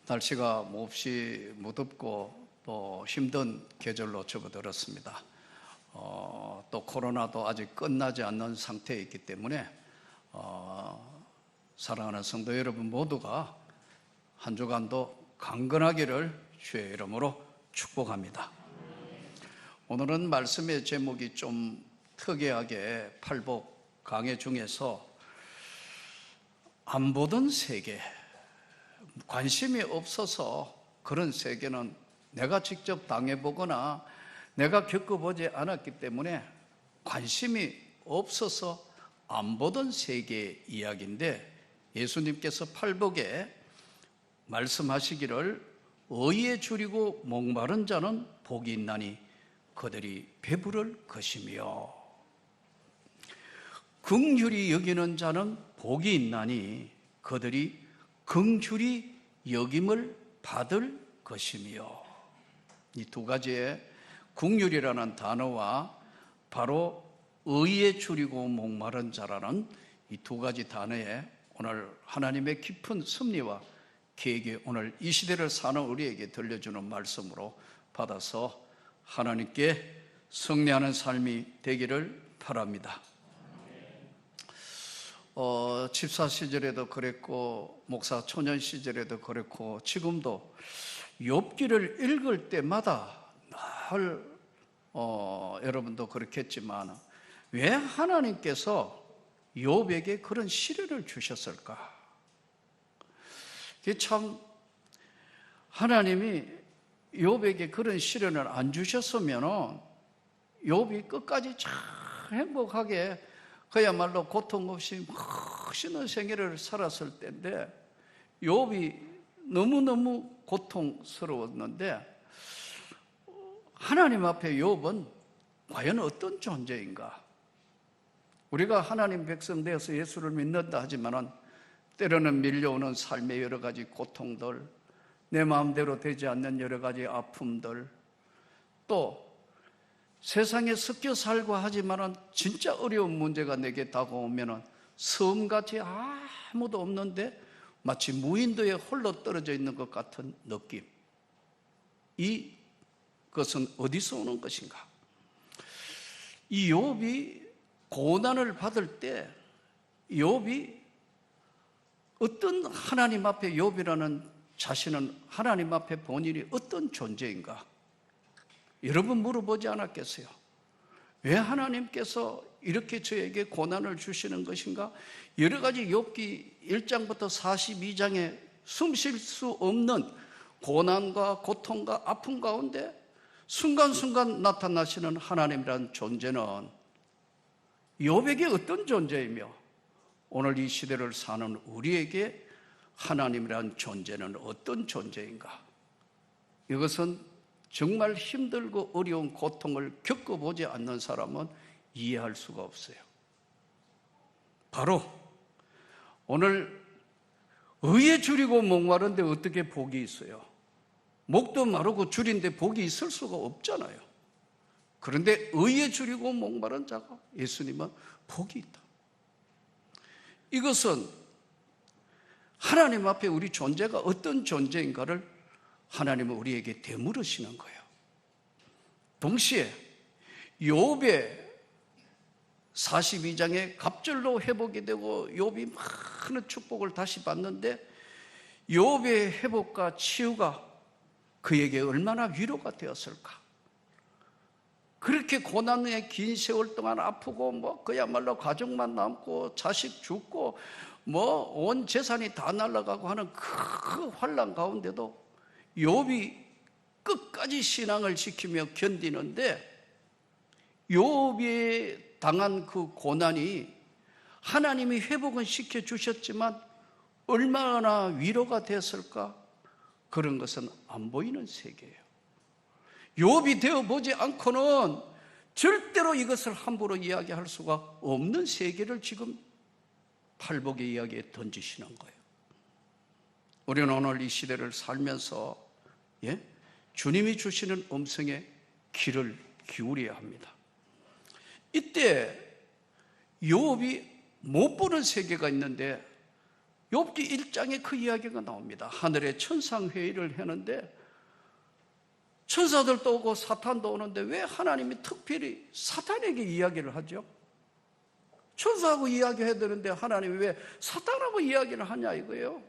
날씨가 몹시 무덥고 또 힘든 계절로 접어들었습니다. 또 코로나도 아직 끝나지 않는 상태에 있기 때문에 사랑하는 성도 여러분 모두가 한 주간도 강건하기를 주의 이름으로 축복합니다. 오늘은 말씀의 제목이 좀 특이하게 팔복 강해 중에서 안 보던 세계, 관심이 없어서 그런 세계는 내가 직접 당해보거나 내가 겪어보지 않았기 때문에 관심이 없어서 안 보던 세계 이야기인데, 예수님께서 팔복에 말씀하시기를 의에 줄이고 목마른 자는 복이 있나니 그들이 배부를 것이며, 긍휼히 여기는 자는 복이 있나니 그들이 긍휼히 여김을 받을 것이며, 이 두 가지의 긍휼이라는 단어와 바로 의에 줄이고 목마른 자라는 이 두 가지 단어에 오늘 하나님의 깊은 섭리와 계획이 오늘 이 시대를 사는 우리에게 들려주는 말씀으로 받아서 하나님께 승리하는 삶이 되기를 바랍니다. 집사 시절에도 그랬고 목사 초년 시절에도 그랬고 지금도 욥기를 읽을 때마다 늘 여러분도 그렇겠지만 왜 하나님께서 욥에게 그런 시련을 주셨을까? 참, 하나님이 욥에게 그런 시련을 안 주셨으면 욥이 끝까지 참 행복하게 그야말로 고통 없이 멋있는 생애를 살았을 때인데, 욥이 너무너무 고통스러웠는데 하나님 앞에 욥은 과연 어떤 존재인가? 우리가 하나님 백성 되어서 예수를 믿는다 하지만은 때로는 밀려오는 삶의 여러 가지 고통들, 내 마음대로 되지 않는 여러 가지 아픔들, 또 세상에 섞여 살고 하지만은 진짜 어려운 문제가 내게 다가오면은 섬같이 아무도 없는데 마치 무인도에 홀로 떨어져 있는 것 같은 느낌. 이것은 어디서 오는 것인가? 이 욥이 고난을 받을 때 욥이 어떤 하나님 앞에 욥이라는 자신은 하나님 앞에 본인이 어떤 존재인가? 여러분 물어보지 않았겠어요? 왜 하나님께서 이렇게 저에게 고난을 주시는 것인가? 여러 가지 욥기 1장부터 42장에 숨 쉴 수 없는 고난과 고통과 아픔 가운데 순간순간 나타나시는 하나님이라는 존재는 욥에게 어떤 존재이며 오늘 이 시대를 사는 우리에게 하나님이라는 존재는 어떤 존재인가? 이것은 정말 힘들고 어려운 고통을 겪어보지 않는 사람은 이해할 수가 없어요. 바로 오늘 의에 줄이고 목마른데 어떻게 복이 있어요? 목도 마르고 줄인데 복이 있을 수가 없잖아요. 그런데 의에 줄이고 목마른 자가 예수님은 복이 있다. 이것은 하나님 앞에 우리 존재가 어떤 존재인가를 하나님은 우리에게 되물으시는 거예요. 동시에 욥의 42장에 갑절로 회복이 되고 욥이 많은 축복을 다시 받는데 욥의 회복과 치유가 그에게 얼마나 위로가 되었을까? 그렇게 고난의 긴 세월 동안 아프고 그야말로 가족만 남고 자식 죽고 온 재산이 다 날아가고 하는 그 환난 가운데도 욥이 끝까지 신앙을 지키며 견디는데, 욥이 당한 그 고난이 하나님이 회복은 시켜주셨지만 얼마나 위로가 됐을까? 그런 것은 안 보이는 세계예요. 욥이 되어보지 않고는 절대로 이것을 함부로 이야기할 수가 없는 세계를 지금 팔복의 이야기에 던지시는 거예요. 우리는 오늘 이 시대를 살면서 주님이 주시는 음성에 귀를 기울여야 합니다. 이때 욥이 못 보는 세계가 있는데 욥기 1장에 그 이야기가 나옵니다. 하늘에 천상회의를 하는데 천사들도 오고 사탄도 오는데 왜 하나님이 특별히 사탄에게 이야기를 하죠? 천사하고 이야기해야 되는데 하나님이 왜 사탄하고 이야기를 하냐 이거예요.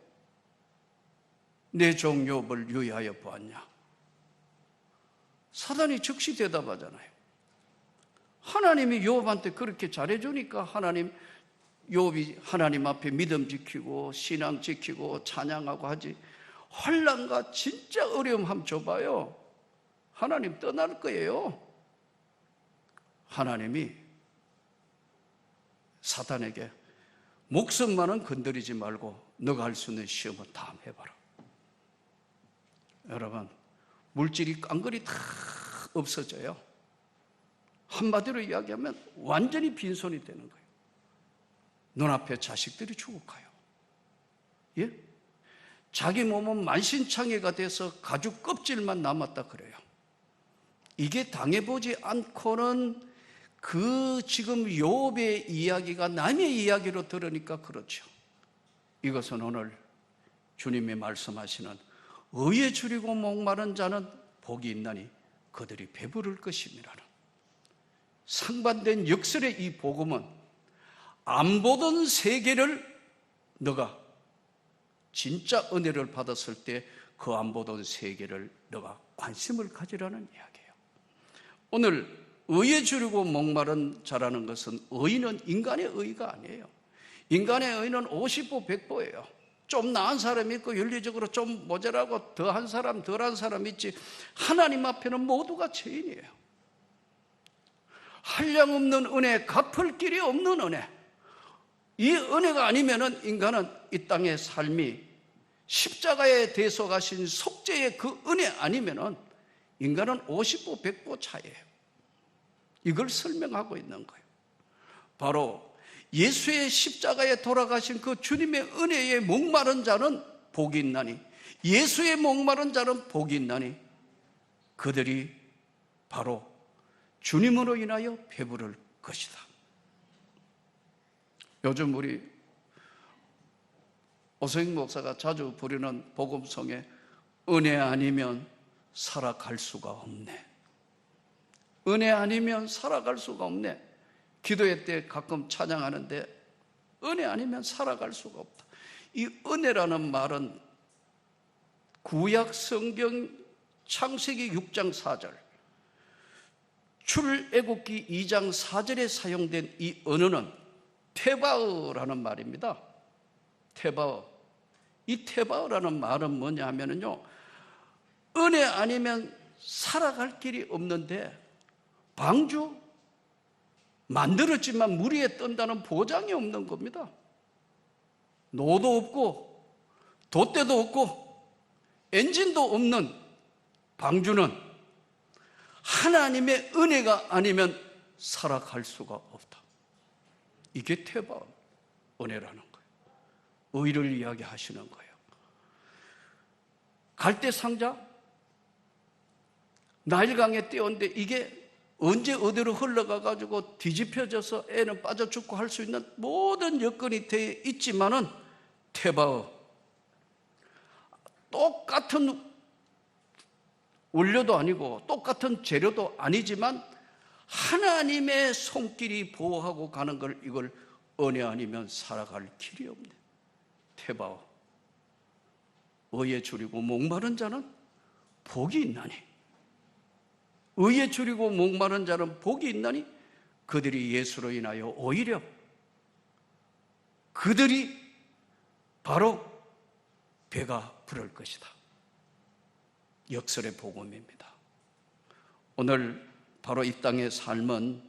내 종 욥을 유의하여 보았냐. 사탄이 즉시 대답하잖아요. 하나님이 욥한테 그렇게 잘해주니까 욥이 하나님 앞에 믿음 지키고 신앙 지키고 찬양하고 하지. 환난과 진짜 어려움 한번 줘봐요. 하나님 떠날 거예요. 하나님이 사탄에게 목숨만은 건드리지 말고 너가 할 수 있는 시험은 다 해봐라. 여러분, 물질이 깡그리 다 없어져요. 한마디로 이야기하면 완전히 빈손이 되는 거예요. 눈앞에 자식들이 죽어가요. 예? 자기 몸은 만신창이가 돼서 가죽 껍질만 남았다 그래요. 이게 당해보지 않고는 그 지금 욥의 이야기가 남의 이야기로 들으니까 그렇죠. 이것은 오늘 주님이 말씀하시는 의에 줄이고 목마른 자는 복이 있나니 그들이 배부를 것임이라는 상반된 역설의 이 복음은 안 보던 세계를 너가 진짜 은혜를 받았을 때 그 안 보던 세계를 너가 관심을 가지라는 이야기예요. 오늘 의에 줄이고 목마른 자라는 것은 의는 인간의 의가 아니에요. 인간의 의는 50보 100보예요. 좀 나은 사람이 있고 윤리적으로 좀 모자라고 더한 사람 덜한 사람 있지 하나님 앞에는 모두가 죄인이에요. 한량없는 은혜, 갚을 길이 없는 은혜. 이 은혜가 아니면은 인간은 이 땅의 삶이 십자가에 대속하신 속죄의 그 은혜 아니면은 인간은 50보 100보 차이에요. 이걸 설명하고 있는 거예요. 바로 예수의 십자가에 돌아가신 그 주님의 은혜에 목마른 자는 복이 있나니 예수의 목마른 자는 복이 있나니 그들이 바로 주님으로 인하여 배부를 것이다. 요즘 우리 오성익 목사가 자주 부르는 복음송에 은혜 아니면 살아갈 수가 없네. 은혜 아니면 살아갈 수가 없네. 기도회 때 가끔 찬양하는데 은혜 아니면 살아갈 수가 없다. 이 은혜라는 말은 구약 성경 창세기 6장 4절 출애굽기 2장 4절에 사용된 이 언어는 테바어라는 말입니다. 테바어. 이 테바어라는 말은 뭐냐 하면요, 은혜 아니면 살아갈 길이 없는데 방주 만들었지만 물 위에 뜬다는 보장이 없는 겁니다. 노도 없고 돛대도 없고 엔진도 없는 방주는 하나님의 은혜가 아니면 살아갈 수가 없다. 이게 테바 은혜라는 거예요. 의를 이야기하시는 거예요. 갈대상자 나일강에 띄었는데 이게 언제 어디로 흘러가가지고 뒤집혀져서 애는 빠져 죽고 할 수 있는 모든 여건이 되어 있지만은 테바어 똑같은 원료도 아니고 똑같은 재료도 아니지만 하나님의 손길이 보호하고 가는 걸 이걸 은혜 아니면 살아갈 길이 없네. 테바어. 의에 줄이고 목마른 자는 복이 있나니 의에 줄이고 목마른 자는 복이 있나니 그들이 예수로 인하여 오히려 그들이 바로 배가 부를 것이다. 역설의 복음입니다. 오늘 바로 이 땅의 삶은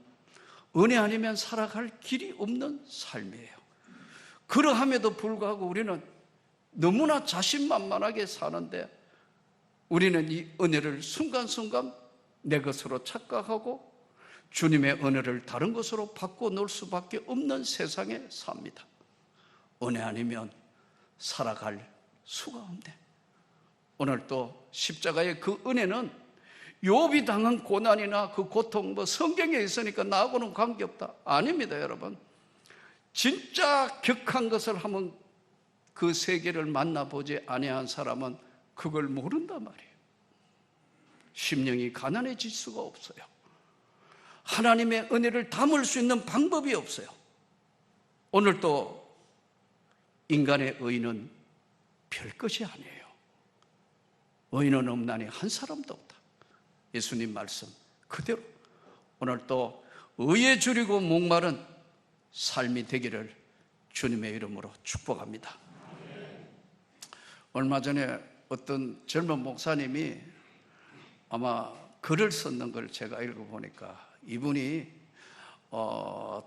은혜 아니면 살아갈 길이 없는 삶이에요. 그러함에도 불구하고 우리는 너무나 자신만만하게 사는데 우리는 이 은혜를 순간순간 내 것으로 착각하고 주님의 은혜를 다른 것으로 바꿔놓을 수밖에 없는 세상에 삽니다. 은혜 아니면 살아갈 수가 없네. 오늘 또 십자가의 그 은혜는 욥이 당한 고난이나 그 고통 성경에 있으니까 나하고는 관계없다. 아닙니다, 여러분. 진짜 격한 것을 한번 그 세계를 만나보지 아니한 사람은 그걸 모른단 말이에요. 심령이 가난해질 수가 없어요. 하나님의 은혜를 담을 수 있는 방법이 없어요. 오늘도 인간의 의는 별것이 아니에요. 의인은 없나니 한 사람도 없다. 예수님 말씀 그대로 오늘도 의에 줄이고 목마른 삶이 되기를 주님의 이름으로 축복합니다. 얼마 전에 어떤 젊은 목사님이 아마 글을 썼는 걸 제가 읽어보니까 이분이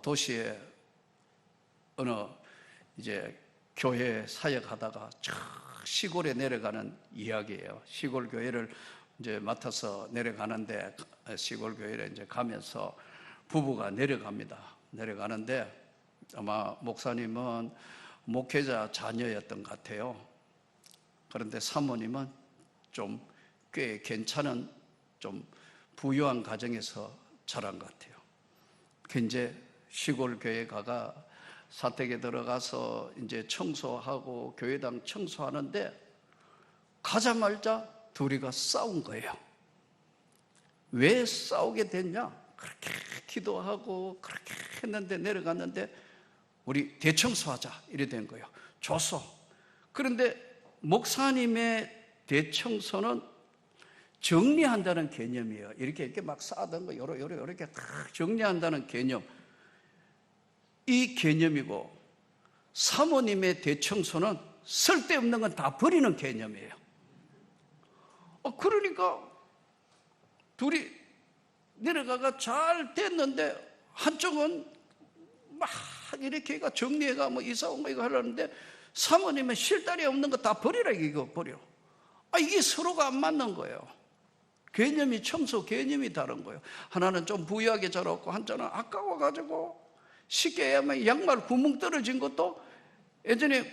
도시에 어느 이제 교회 사역하다가 시골에 내려가는 이야기예요. 시골 교회를 이제 맡아서 내려가는데 시골 교회에 이제 가면서 부부가 내려갑니다. 내려가는데 아마 목사님은 목회자 자녀였던 것 같아요. 그런데 사모님은 좀 꽤 괜찮은 좀 부유한 가정에서 자란 것 같아요. 이제 시골 교회 가가 사택에 들어가서 이제 청소하고 교회당 청소하는데 가자마자 둘이가 싸운 거예요. 왜 싸우게 됐냐? 그렇게 기도하고 그렇게 했는데 내려갔는데 우리 대청소하자 이래 된 거예요. 줬어. 그런데 목사님의 대청소는 정리한다는 개념이에요. 이렇게 막 쌓아둔 거 이렇게 딱 정리한다는 개념. 이 개념이고 사모님의 대청소는 쓸데없는 건 다 버리는 개념이에요. 그러니까 둘이 내려가가 잘 됐는데 한쪽은 막 이렇게 정리해가 뭐 이사 온 거 이거 하려는데 사모님은 실다리 없는 거 다 버리라 이거 버려. 이게 서로가 안 맞는 거예요. 개념이 청소 개념이 다른 거예요. 하나는 좀 부유하게 자랐고 한자는 아까워가지고 쉽게 하면 양말 구멍 떨어진 것도 예전에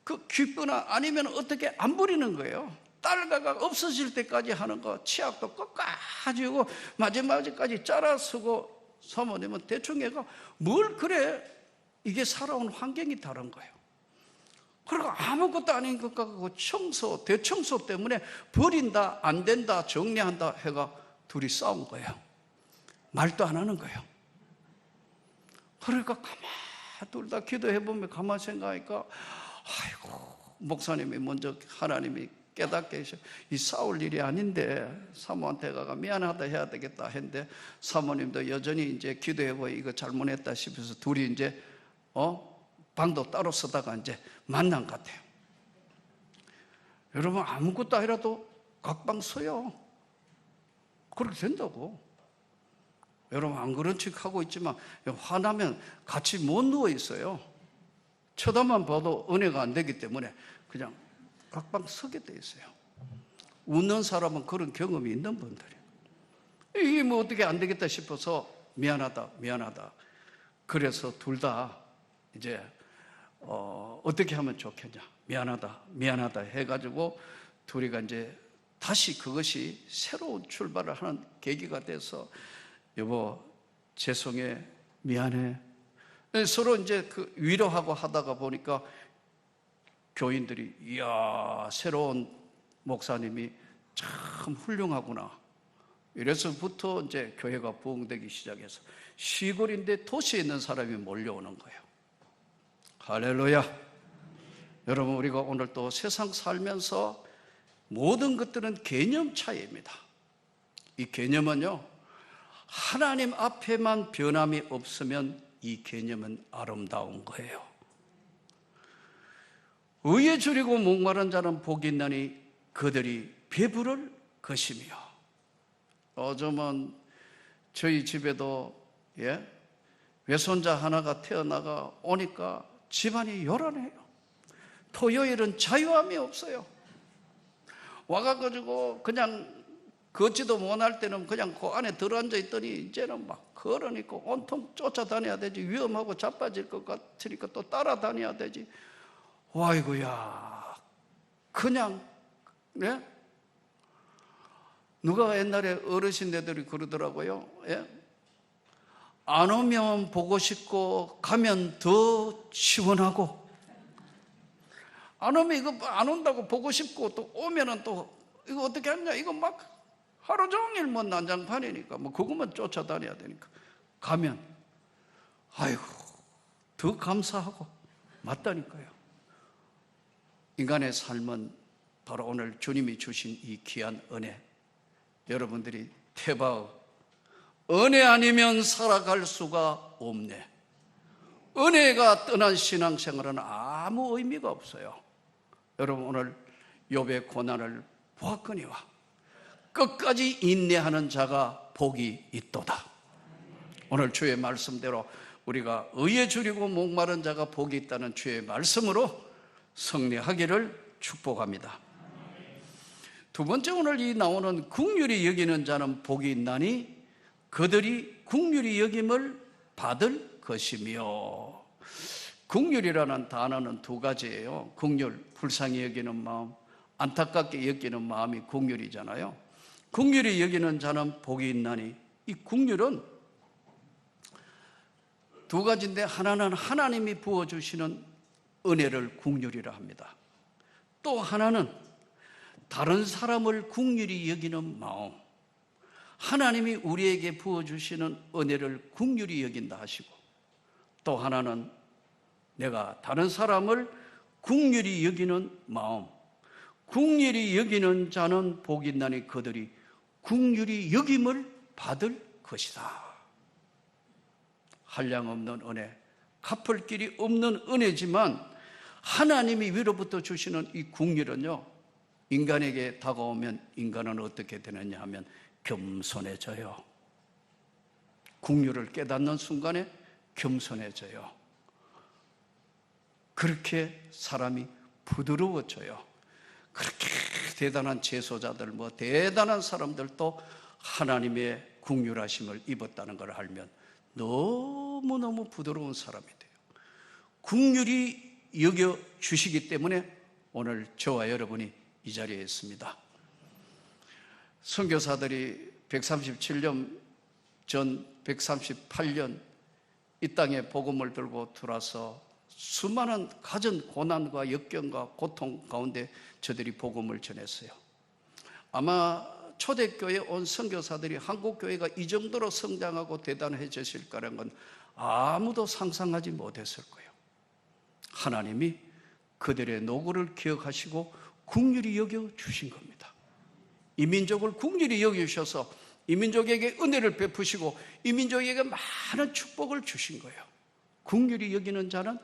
그 깊거나 아니면 어떻게 안 버리는 거예요. 딸가가 없어질 때까지 하는 거 치약도 끝까지 하고 마지막까지 짜라 쓰고 사모님은 대충 해가 뭘 그래 이게 살아온 환경이 다른 거예요. 그리고 아무것도 아닌 것 같고 청소, 대청소 때문에 버린다, 안 된다, 정리한다 해가 둘이 싸운 거예요. 말도 안 하는 거예요. 그러니까 가만 둘 다 기도해보면 가만 생각하니까 아이고 목사님이 먼저 하나님이 깨닫게 해서 이 싸울 일이 아닌데 사모한테 가가 미안하다 해야 되겠다 했는데 사모님도 여전히 이제 기도해보니 이거 잘못했다 싶어서 둘이 이제 방도 따로 쓰다가 이제 만난 것 같아요. 여러분 아무것도 아니라도 각방 써요. 그렇게 된다고. 여러분 안 그런 척 하고 있지만 화나면 같이 못 누워 있어요. 쳐다만 봐도 은혜가 안 되기 때문에 그냥 각방 서게 돼 있어요. 웃는 사람은 그런 경험이 있는 분들이에요. 이게 뭐 어떻게 안 되겠다 싶어서 미안하다. 그래서 둘 다 이제 어떻게 하면 좋겠냐? 미안하다 해가지고 둘이가 이제 다시 그것이 새로운 출발을 하는 계기가 돼서 여보 죄송해 미안해 서로 이제 그 위로하고 하다가 보니까 교인들이 이야 새로운 목사님이 참 훌륭하구나 이래서부터 이제 교회가 부흥되기 시작해서 시골인데 도시에 있는 사람이 몰려오는 거예요. 할렐루야. 여러분 우리가 오늘 또 세상 살면서 모든 것들은 개념 차이입니다. 이 개념은요 하나님 앞에만 변함이 없으면 이 개념은 아름다운 거예요. 의에 줄이고 목마른 자는 복이 있나니 그들이 배부를 것이며. 요즘은 저희 집에도 외손자 하나가 태어나가 오니까 집안이 요란해요. 토요일은 자유함이 없어요. 와가지고 그냥 걷지도 못할 때는 그냥 그 안에 들어앉아 있더니 이제는 막 걸으니까 온통 쫓아다녀야 되지. 위험하고 자빠질 것 같으니까 또 따라다녀야 되지. 아이고야 그냥 누가 옛날에 어르신네들이 그러더라고요. 안 오면 보고 싶고 가면 더 시원하고 안 오면 이거 안 온다고 보고 싶고, 또 오면은 또 이거 어떻게 하냐, 이거 막 하루 종일 뭐 난장판이니까 뭐 그것만 쫓아다녀야 되니까 가면 아이고 더 감사하고 맞다니까요. 인간의 삶은 바로 오늘 주님이 주신 이 귀한 은혜, 여러분들이 태바의 은혜 아니면 살아갈 수가 없네, 은혜가 떠난 신앙생활은 아무 의미가 없어요. 여러분 오늘 욥의 고난을 보았거니와 끝까지 인내하는 자가 복이 있도다. 오늘 주의 말씀대로 우리가 의에 줄이고 목마른 자가 복이 있다는 주의 말씀으로 승리하기를 축복합니다. 두 번째, 오늘 이 나오는 긍휼히 여기는 자는 복이 있나니 그들이 긍휼히 여김을 받을 것이며, 긍휼이라는 단어는 두 가지예요. 긍휼, 불쌍히 여기는 마음, 안타깝게 여기는 마음이 긍휼이잖아요. 긍휼히 여기는 자는 복이 있나니, 이 긍휼은 두 가지인데, 하나는 하나님이 부어주시는 은혜를 긍휼이라 합니다. 또 하나는 다른 사람을 긍휼히 여기는 마음, 하나님이 우리에게 부어주시는 은혜를 긍휼히 여긴다 하시고, 또 하나는 내가 다른 사람을 긍휼히 여기는 마음, 긍휼히 여기는 자는 복이 있나니 그들이 긍휼히 여김을 받을 것이다. 한량없는 은혜, 갚을 길이 없는 은혜지만 하나님이 위로부터 주시는 이 긍휼은요, 인간에게 다가오면 인간은 어떻게 되느냐 하면 겸손해져요. 긍휼을 깨닫는 순간에 겸손해져요. 그렇게 사람이 부드러워져요. 그렇게 대단한 제소자들, 뭐 대단한 사람들도 하나님의 긍휼하심을 입었다는 걸 알면 너무너무 부드러운 사람이 돼요. 긍휼히 여겨주시기 때문에 오늘 저와 여러분이 이 자리에 있습니다. 선교사들이 137년 전 138년 이 땅에 복음을 들고 들어와서 수많은 갖은 고난과 역경과 고통 가운데 저들이 복음을 전했어요. 아마 초대교회에 온 선교사들이 한국교회가 이 정도로 성장하고 대단해졌을 거라는 건 아무도 상상하지 못했을 거예요. 하나님이 그들의 노고를 기억하시고 긍휼히 여겨주신 겁니다. 이 민족을 긍휼히 여겨주셔서 이 민족에게 은혜를 베푸시고 이 민족에게 많은 축복을 주신 거예요. 긍휼히 여기는 자는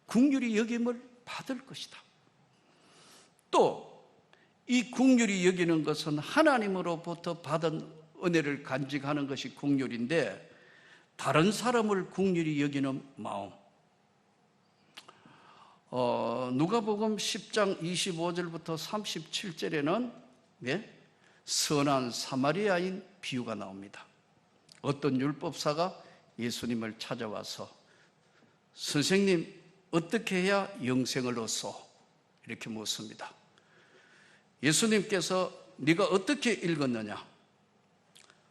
긍휼히 여김을 받을 것이다. 또 이 긍휼히 여기는 것은 하나님으로부터 받은 은혜를 간직하는 것이 긍휼인데, 다른 사람을 긍휼히 여기는 마음, 누가복음 10장 25절부터 37절에는 선한 사마리아인 비유가 나옵니다. 어떤 율법사가 예수님을 찾아와서 선생님, 어떻게 해야 영생을 얻소? 이렇게 묻습니다. 예수님께서 네가 어떻게 읽었느냐?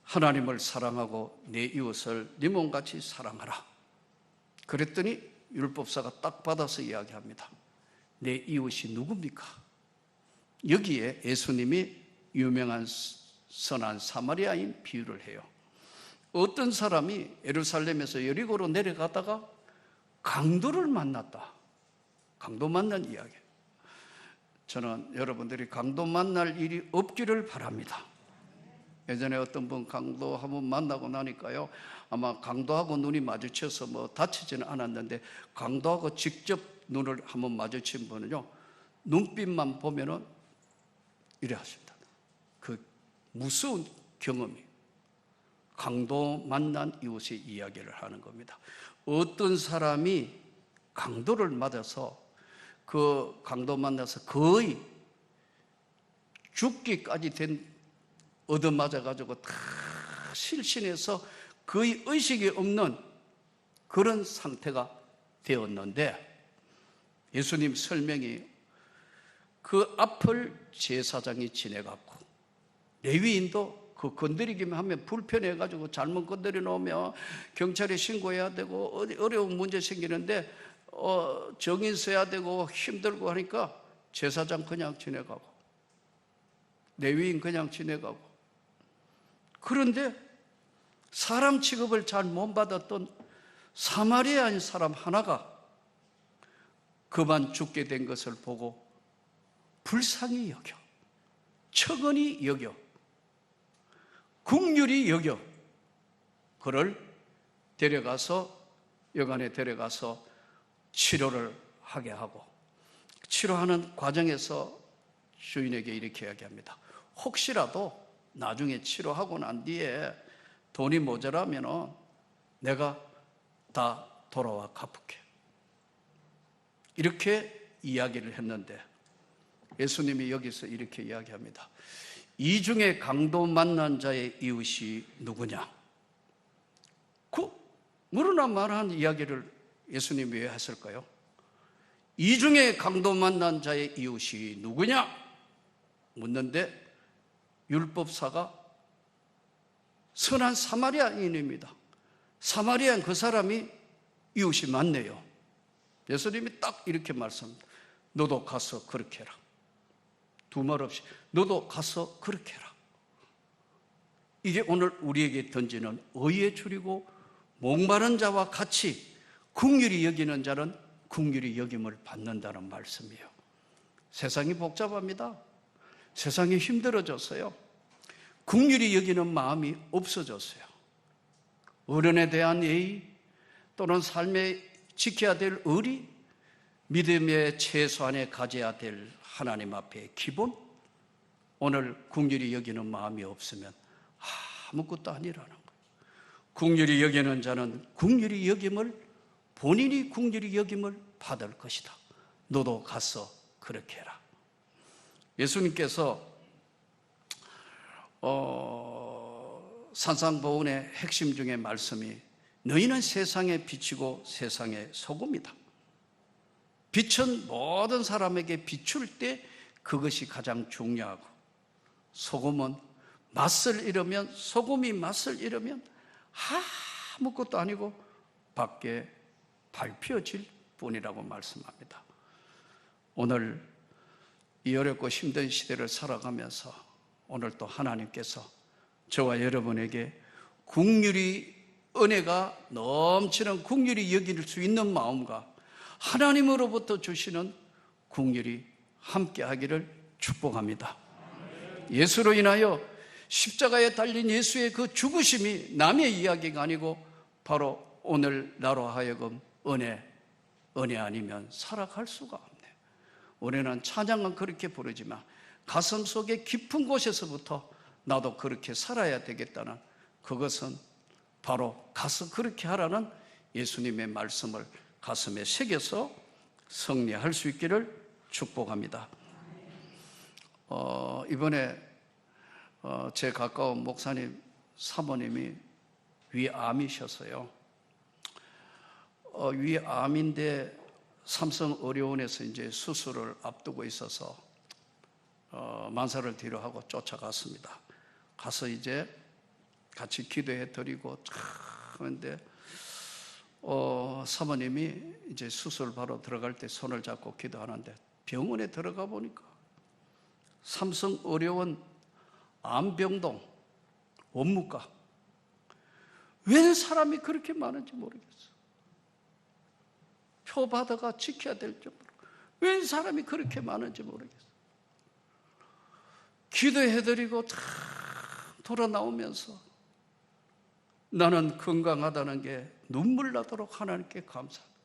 하나님을 사랑하고 내 이웃을 네 몸같이 사랑하라. 그랬더니 율법사가 딱 받아서 이야기합니다. 내 이웃이 누굽니까? 여기에 예수님이 유명한 선한 사마리아인 비유를 해요. 어떤 사람이 예루살렘에서 여리고로 내려가다가 강도를 만났다. 강도 만난 이야기. 저는 여러분들이 강도 만날 일이 없기를 바랍니다. 예전에 어떤 분 강도 한번 만나고 나니까요, 아마 강도하고 눈이 마주쳐서 뭐 다치지는 않았는데, 강도하고 직접 눈을 한번 마주친 분은요, 눈빛만 보면은 이래 하십니다. 그 무서운 경험이, 강도 만난 이웃의 이야기를 하는 겁니다. 어떤 사람이 강도를 맞아서 그 강도 만나서 거의 죽기까지 얻어맞아가지고 다 실신해서 거의 의식이 없는 그런 상태가 되었는데, 예수님 설명이 그 앞을 제사장이 지내갖고 레위인도 그 건드리기만 하면 불편해가지고 잘못 건드려 놓으면 경찰에 신고해야 되고 어려운 문제 생기는데 정인 써야 되고 힘들고 하니까 제사장 그냥 지내가고 레위인 그냥 지내가고, 그런데 사람 취급을 잘 못 받았던 사마리아인 사람 하나가 그만 죽게 된 것을 보고 불쌍히 여겨, 척은히 여겨, 긍휼히 여겨 그를 여관에 데려가서 치료를 하게 하고, 치료하는 과정에서 주인에게 이렇게 이야기합니다. 혹시라도 나중에 치료하고 난 뒤에 돈이 모자라면 내가 다 돌아와 갚을게, 이렇게 이야기를 했는데 예수님이 여기서 이렇게 이야기합니다. 이 중에 강도 만난 자의 이웃이 누구냐? 그 물으나 말한 이야기를 예수님이 왜 했을까요? 이 중에 강도 만난 자의 이웃이 누구냐? 묻는데 율법사가 선한 사마리아인입니다. 사마리아인 그 사람이 이웃이 맞네요. 예수님이 딱 이렇게 말씀합니다. 너도 가서 그렇게 해라. 두말 없이 너도 가서 그렇게 해라. 이게 오늘 우리에게 던지는 의의 줄이고, 목마른 자와 같이 긍휼히 여기는 자는 긍휼히 여김을 받는다는 말씀이에요. 세상이 복잡합니다. 세상이 힘들어졌어요. 긍휼히 여기는 마음이 없어졌어요. 어른에 대한 예의, 또는 삶에 지켜야 될 의리, 믿음의 최소한에 가져야 될 하나님 앞에 기본, 오늘 긍휼히 여기는 마음이 없으면 아무것도 아니라는 거예요. 긍휼히 여기는 자는 긍휼히 여김을, 본인이 긍휼히 여김을 받을 것이다. 너도 가서 그렇게 해라. 예수님께서 산상보훈의 핵심 중에 말씀이 너희는 세상의 빛이고 세상의 소금이다. 빛은 모든 사람에게 비출 때 그것이 가장 중요하고, 소금은 맛을 잃으면, 소금이 맛을 잃으면 아무것도 아니고 밖에 밟혀질 뿐이라고 말씀합니다. 오늘 이 어렵고 힘든 시대를 살아가면서 오늘 또 하나님께서 저와 여러분에게 긍휼히, 은혜가 넘치는 긍휼히 여길 수 있는 마음과 하나님으로부터 주시는 긍휼이 함께하기를 축복합니다. 예수로 인하여 십자가에 달린 예수의 그 죽으심이 남의 이야기가 아니고 바로 오늘 나로 하여금 은혜 아니면 살아갈 수가 없네. 우리는 찬양은 그렇게 부르지만 가슴 속의 깊은 곳에서부터 나도 그렇게 살아야 되겠다는, 그것은 바로 가서 그렇게 하라는 예수님의 말씀을 가슴에 새겨서 승리할 수 있기를 축복합니다. 이번에 제 가까운 목사님 사모님이 위암이셨어요. 위암인데 삼성의료원에서 이제 수술을 앞두고 있어서 만사를 뒤로 하고 쫓아갔습니다. 가서 이제 같이 기도해 드리고 하는데 사모님이 이제 수술 바로 들어갈 때 손을 잡고 기도하는데, 병원에 들어가 보니까 삼성의료원 암병동 원무과, 왜 사람이 그렇게 많은지 모르겠어. 표받아가 지켜야 될 정도로 왜 사람이 그렇게 많은지 모르겠어. 기도해드리고 다 돌아 나오면서 나는 건강하다는 게 눈물 나도록 하나님께 감사합니다.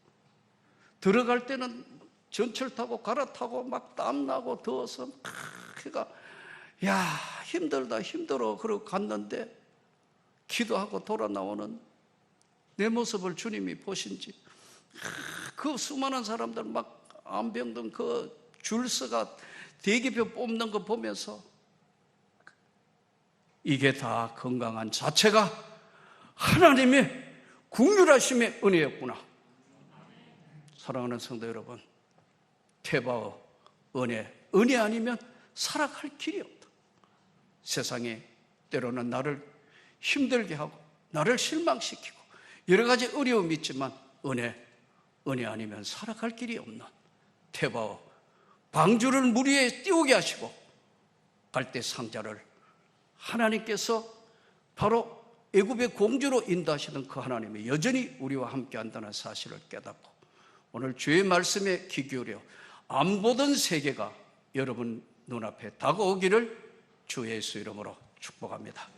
들어갈 때는 전철 타고 갈아타고 막 땀나고 더워서 그가 야 힘들다 힘들어 그러고 갔는데, 기도하고 돌아 나오는 내 모습을 주님이 보신지 그 수많은 사람들 막 암병든 그 줄서가 대기표 뽑는 거 보면서 이게 다 건강한 자체가 하나님의 긍휼하심의 은혜였구나. 사랑하는 성도 여러분, 태바의 은혜 아니면 살아갈 길이 없다. 세상에 때로는 나를 힘들게 하고 나를 실망시키고 여러 가지 어려움이 있지만 은혜 아니면 살아갈 길이 없는 태바의 방주를 물 위에 띄우게 하시고 갈대 상자를 하나님께서 바로 애굽의 공주로 인도하시는 그 하나님이 여전히 우리와 함께한다는 사실을 깨닫고 오늘 주의 말씀에 귀 기울여 안 보던 세계가 여러분 눈앞에 다가오기를 주 예수 이름으로 축복합니다.